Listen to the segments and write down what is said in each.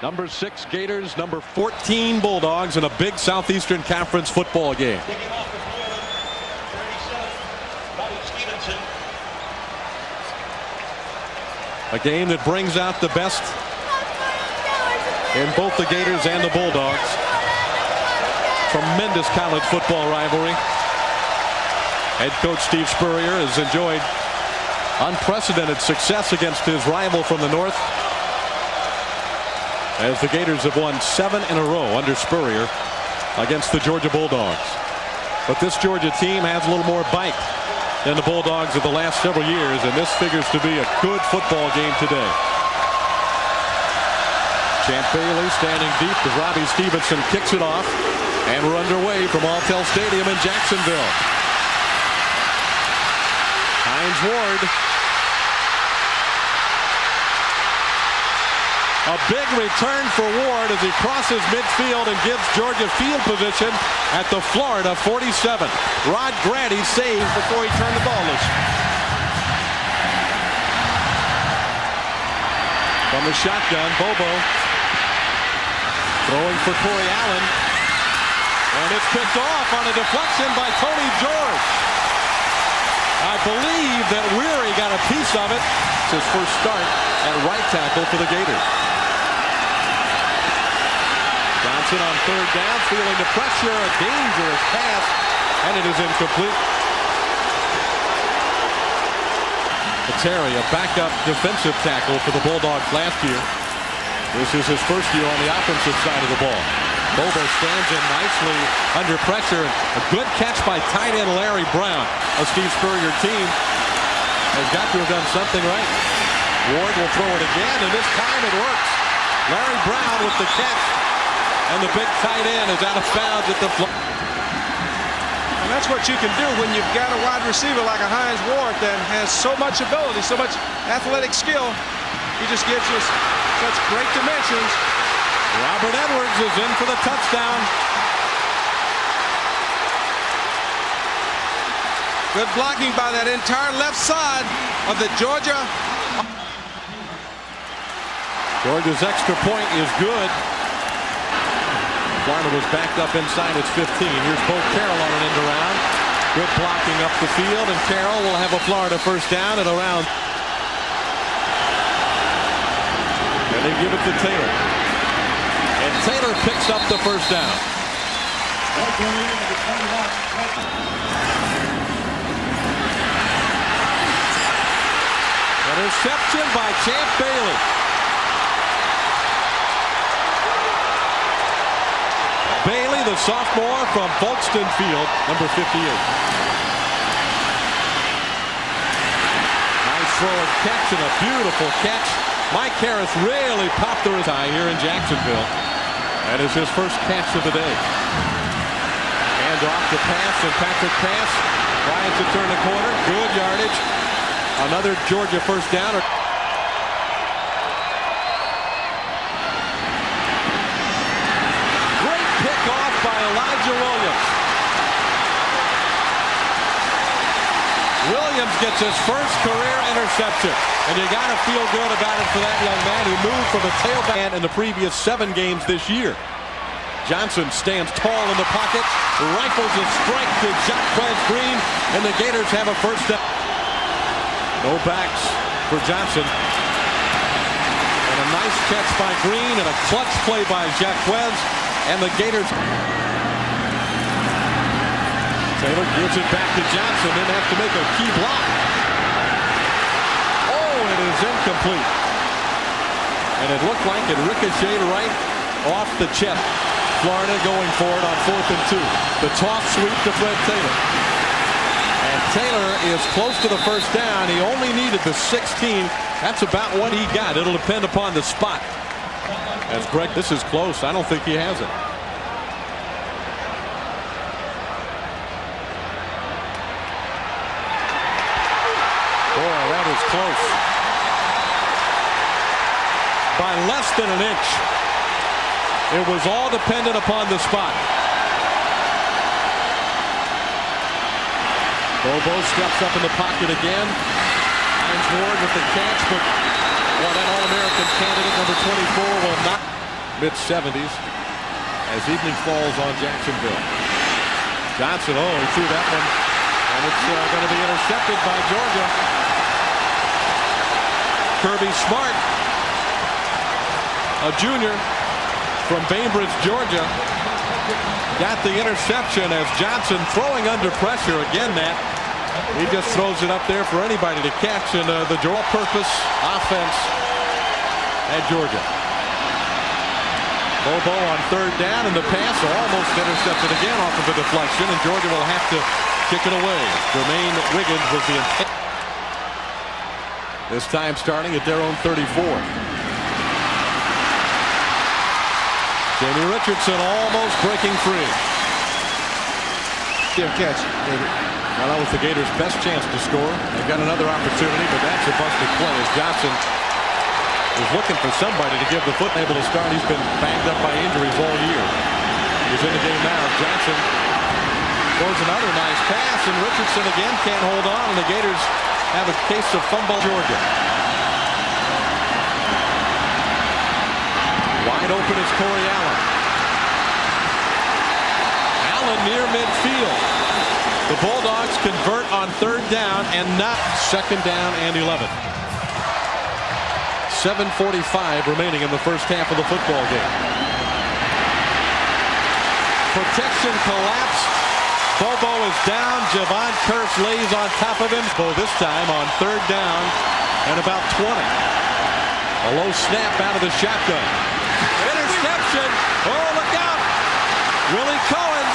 Number 6 Gators, number 14 Bulldogs in a big Southeastern Conference football game. A game that brings out the best in both the Gators and the Bulldogs. Tremendous college football rivalry. Head coach Steve Spurrier has enjoyed unprecedented success against his rival from the north, as the Gators have won 7 in a row under Spurrier against the Georgia Bulldogs. But this Georgia team has a little more bite than the Bulldogs of the last several years, and this figures to be a good football game today. Champ Bailey standing deep as Robbie Stevenson kicks it off, and we're underway from Alltel Stadium in Jacksonville. Hines Ward. A big return for Ward as he crosses midfield and gives Georgia field position at the Florida 47. Rod Grady saved before he turned the ball loose. From the shotgun, Bobo throwing for Corey Allen. And it's picked off on a deflection by Tony George. I believe that Weary got a piece of it. It's his first start at right tackle for the Gators. Johnson on third down, feeling the pressure, a dangerous pass, and it is incomplete. Terry, a backup defensive tackle for the Bulldogs last year. This is his first year on the offensive side of the ball. Bobo stands in nicely under pressure. A good catch by tight end Larry Brown. A Steve Spurrier team has got to have done something right. Ward will throw it again, and this time it works. Larry Brown with the catch. And the big tight end is out of bounds at the floor. And that's what you can do when you've got a wide receiver like a Hines Ward that has so much ability, so much athletic skill. He just gives you such great dimensions. Robert Edwards is in for the touchdown. Good blocking by that entire left side of the Georgia. Georgia's extra point is good. Florida was backed up inside its 15. Here's Bo Carroll on an end around. Good blocking up the field, and Carroll will have a Florida first down at around. And they give it to Taylor. And Taylor picks up the first down. Interception by Champ Bailey. Bailey, the sophomore from Folkston Field, number 58. Nice throw and catch, and a beautiful catch. Mike Harris really popped the high here in Jacksonville. That is his first catch of the day. Hand off the pass, and Patrick Pass tries to turn the corner. Good yardage. Another Georgia first down. Williams gets his first career interception, and you got to feel good about it for that young man who moved from a tailback in the previous 7 games this year. Johnson stands tall in the pocket, rifles a strike to Jacquez Green, and the Gators have a first down. No backs for Johnson. And a nice catch by Green, and a clutch play by Jacquez, and the Gators. Taylor gives it back to Johnson, then have to make a key block. Oh, it is incomplete. And it looked like it ricocheted right off the chest. Florida going for it on 4th and 2. The toss sweep to Fred Taylor. And Taylor is close to the first down. He only needed the 16. That's about what he got. It'll depend upon the spot. As Greg, this is close. I don't think he has it. Boy, that is close. By less than an inch. It was all dependent upon the spot. Bobo steps up in the pocket again. Hines Ward with the catch, but that All-American candidate number 24 will not. mid-70s as evening falls on Jacksonville. Johnson, he threw that one, and it's going to be intercepted by Georgia. Kirby Smart, a junior from Bainbridge, Georgia, got the interception as Johnson throwing under pressure. Again, he just throws it up there for anybody to catch, and the dual-purpose offense at Georgia. Bobo on third down, and the pass almost intercepted again off of a deflection, and Georgia will have to kick it away. Jermaine Wiggins was the intent. This time starting at their own 34. Jamie Richardson almost breaking free. Good catch, David. Well, that was the Gators' best chance to score. They've got another opportunity, but that's a busted play as Johnson is looking for somebody to give the foot, able to start. He's been banged up by injuries all year. He's in the game now. Johnson throws another nice pass, and Richardson again can't hold on, and the Gators have a case of fumble. Georgia. Wide open is Corey Allen. Allen near midfield. The Bulldogs convert on third down and not second down and 11. 7:45 remaining in the first half of the football game. Protection collapse. Bobo is down. Javon Kearse lays on top of him. This time on third down and about 20. A low snap out of the shotgun. Interception. Oh, look out. Willie Cohen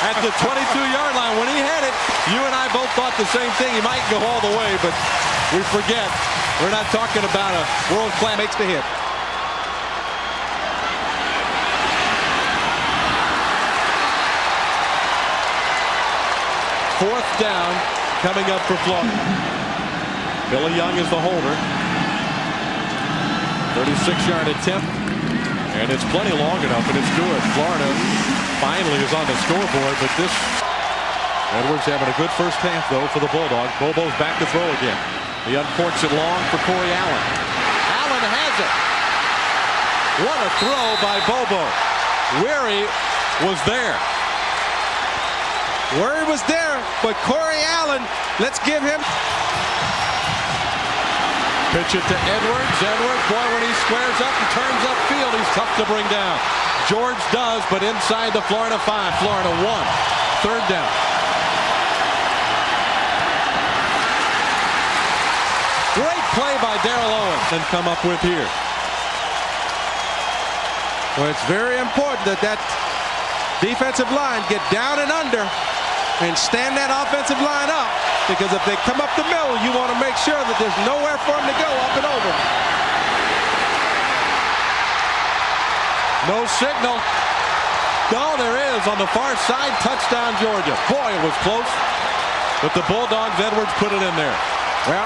at the 22-yard line. When he had it, you and I both thought the same thing. He might go all the way, but we forget. We're not talking about a world-class makes the hit. Fourth down coming up for Florida. Billy Young is the holder. 36-yard attempt, and it's plenty long enough, and it's good. Florida finally is on the scoreboard, but this Edwards having a good first half though for the Bulldogs. Bobo's back to throw again. He uncorks it long for Corey Allen. Allen has it. What a throw by Bobo. Weary was there. Weary was there, but Corey Allen, let's give him. Pitch it to Edwards. Edwards, boy, when he squares up and turns upfield, he's tough to bring down. George does, but inside the Florida 5. Florida 1. Third down. Great play by Darrell Owens and come up with here. Well, it's very important that defensive line get down and under and stand that offensive line up, because if they come up the middle, you want to make sure that there's nowhere for them to go up and over. No signal. No, there is on the far side. Touchdown, Georgia. Boy, it was close, but the Bulldogs, Edwards put it in there. Well,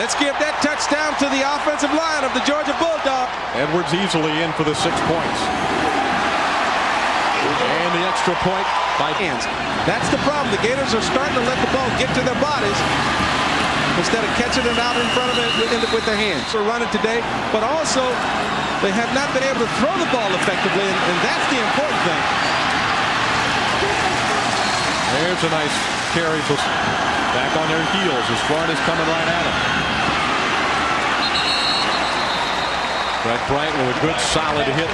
let's give that touchdown to the offensive line of the Georgia Bulldogs. Edwards easily in for the 6 points. And the extra point by hands. That's the problem. The Gators are starting to let the ball get to their bodies instead of catching it out in front of it with their hands. They're running today, but also they have not been able to throw the ball effectively, and that's the important thing. There's a nice carry. Back on their heels as Florida's coming right at him. Brett Bryant with a good solid hit.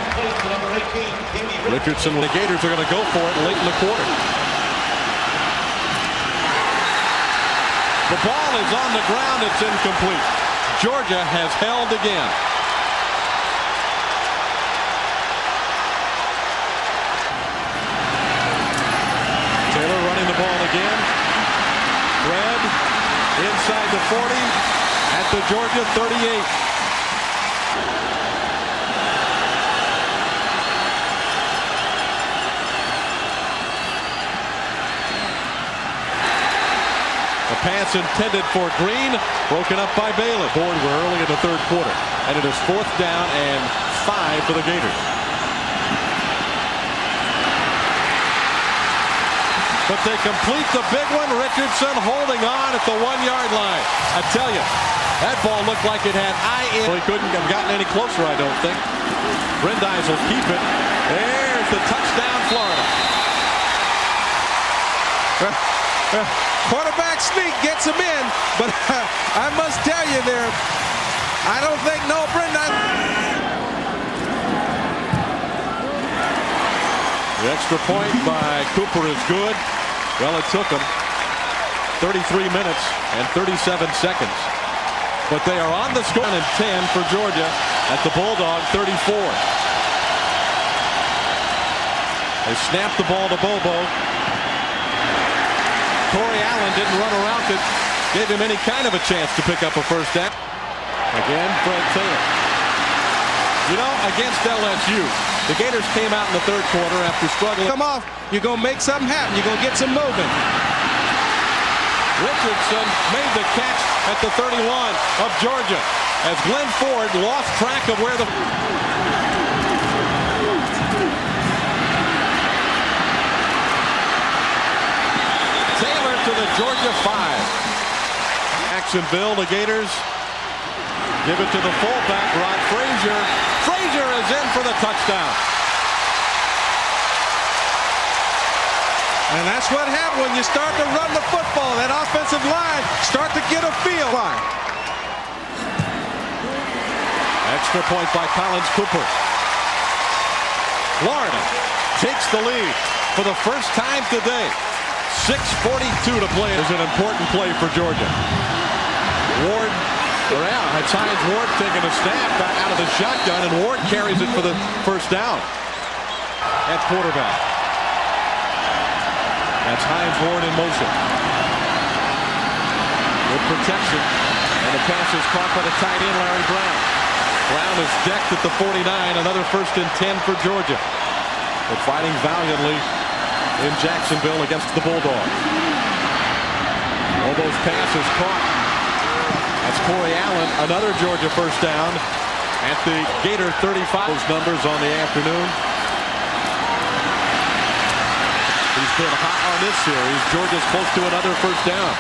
Richardson, the Gators are going to go for it late in the quarter. The ball is on the ground. It's incomplete. Georgia has held again. Taylor running the ball again. Fred inside the 40 at the Georgia 38. A pass intended for Green, broken up by Bailey. Board we're early in the third quarter, and it is fourth down and 5 for the Gators. But they complete the big one. Richardson holding on at the 1-yard line. I tell you, That ball looked like it had eye in. Well, he couldn't have gotten any closer, I don't think. Brandeis will keep it. There's the touchdown, Florida. Quarterback sneak gets him in, but I must tell you there, I don't think Brandeis. The extra point by Cooper is good. Well, it took him 33 minutes and 37 seconds. But they are on the score and 10 for Georgia at the Bulldog 34. They snapped the ball to Bobo. Corey Allen didn't run around it. Gave him any kind of a chance to pick up a first down. Again, Fred Taylor. You know, against LSU, the Gators came out in the third quarter after struggling. Come off. You're going to make something happen. You're going to get some movement. Richardson made the catch at the 31 of Georgia as Glenn Ford lost track of where the... Taylor to the Georgia 5. Jacksonville, the Gators give it to the fullback, Rod Frazier. Frazier is in for the touchdown. And that's what happens when you start to run the football. That offensive line start to get a feel. Extra point by Collins Cooper. Florida takes the lead for the first time today. 6:42 to play. Is an important play for Georgia. Ward around. It's Hines Ward taking a snap out of the shotgun, and Ward carries it for the first down at quarterback. That's Hines Ward in motion. Good protection. And the pass is caught by the tight end, Larry Brown. Brown is decked at the 49. Another 1st and 10 for Georgia. They're fighting valiantly in Jacksonville against the Bulldogs. All those passes caught. That's Corey Allen. Another Georgia first down at the Gator 35. Those numbers on the afternoon. He's been hot on this series. Georgia's close to another first down.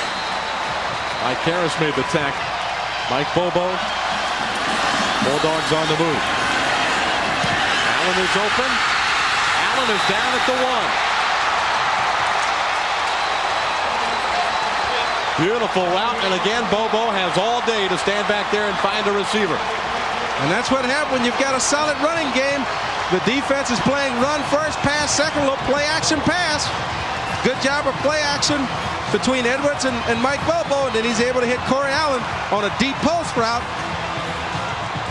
Mike Harris made the tackle. Mike Bobo. Bulldogs on the move. Allen is open. Allen is down at the 1. Beautiful route, and again Bobo has all day to stand back there and find a receiver. And that's what happens when you've got a solid running game. The defense is playing run first, pass second, look, play action pass. Good job of play action between Edwards and Mike Bobo, and then he's able to hit Corey Allen on a deep post route.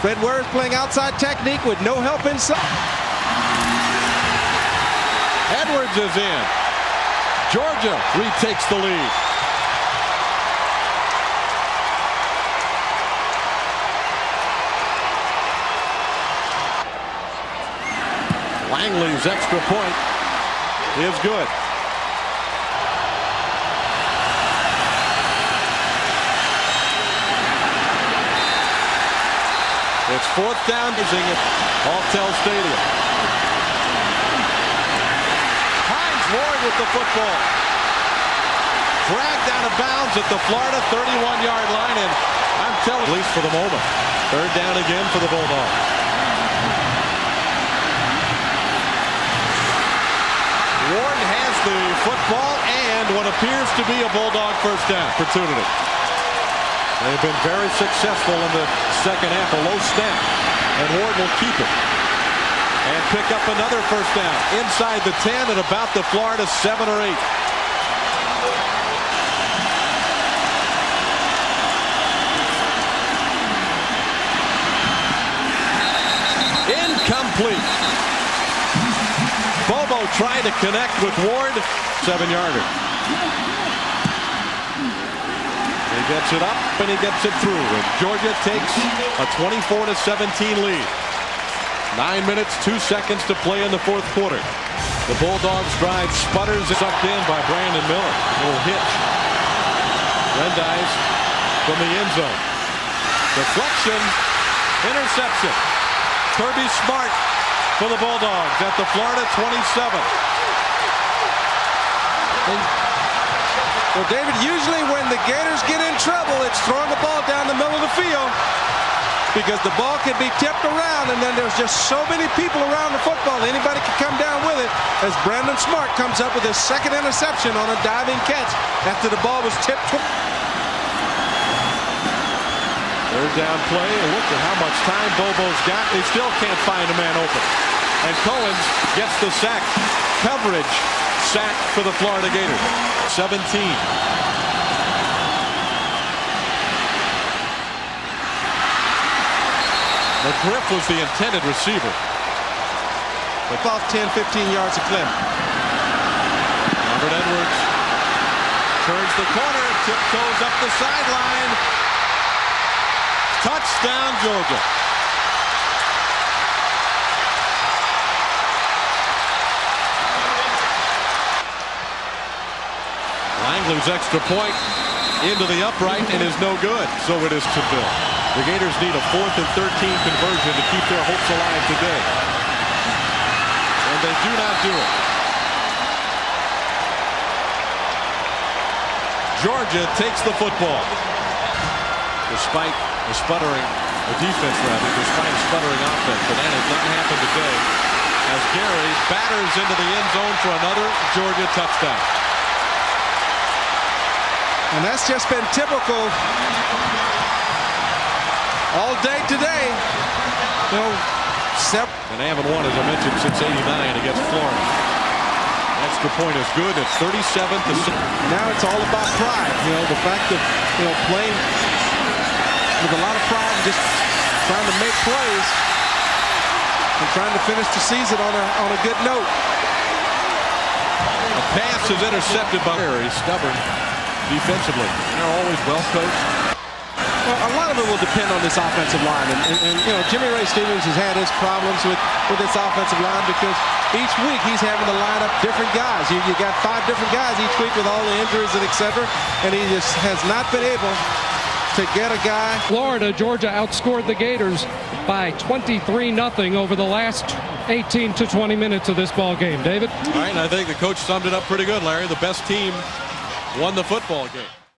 Fred Warner's playing outside technique with no help inside. Edwards is in. Georgia retakes the lead. Langley's extra point is good. It's 4th down using it Alltel Stadium. Hines Ward with the football. Dragged out of bounds at the Florida 31-yard line, and I'm telling you, at least for the moment. 3rd down again for the Bulldogs. Ward has the football and what appears to be a Bulldog first down opportunity. They've been very successful in the second half. A low snap, and Ward will keep it and pick up another first down inside the 10 at about the Florida 7 or 8. Incomplete. Bobo tried to connect with Ward. 7-yarder. He gets it up and he gets it through. And Georgia takes a 24-17 lead. 9 minutes, 2 seconds to play in the 4th quarter. The Bulldogs drive sputters. Sucked in by Brandon Miller. A little hitch. Brandeis from the end zone. Deflection. Interception. Kirby Smart for the Bulldogs at the Florida 27. Well, David, usually when the Gators get in trouble, it's throwing the ball down the middle of the field because the ball can be tipped around, and then there's just so many people around the football. Anybody can come down with it as Brandon Smart comes up with his second interception on a diving catch after the ball was tipped. Third down play, and look at how much time Bobo's got. They still can't find a man open. And Cohen gets the sack. Coverage sack for the Florida Gators. 17. McGriff was the intended receiver. Off 10, 15 yards a clip. Robert Edwards turns the corner, tiptoes up the sideline. Touchdown, Georgia. Langley's extra point into the upright and is no good. So it is to Bill. The Gators need a 4th and 13 conversion to keep their hopes alive today. And they do not do it. Georgia takes the football. Despite the sputtering, the defense rather, despite a sputtering offense. But that has not happened today as Gary batters into the end zone for another Georgia touchdown. And that's just been typical all day today. You know, and they haven't won, as I mentioned, since '89 against Florida. Extra point is good. It's 37-6. Now it's all about pride. You know, the fact of playing with a lot of pride and just trying to make plays and trying to finish the season on a good note. A pass is intercepted by very stubborn defensively. They're always well coached. Well, a lot of it will depend on this offensive line, and you know, Jimmy Ray Stevens has had his problems with this offensive line because each week he's having to line up different guys. You got 5 different guys each week with all the injuries and etc., and he just has not been able to get a guy. Florida, Georgia outscored the Gators by 23-0 over the last 18 to 20 minutes of this ball game. David? All right, and I think the coach summed it up pretty good, Larry. The best team won the football game.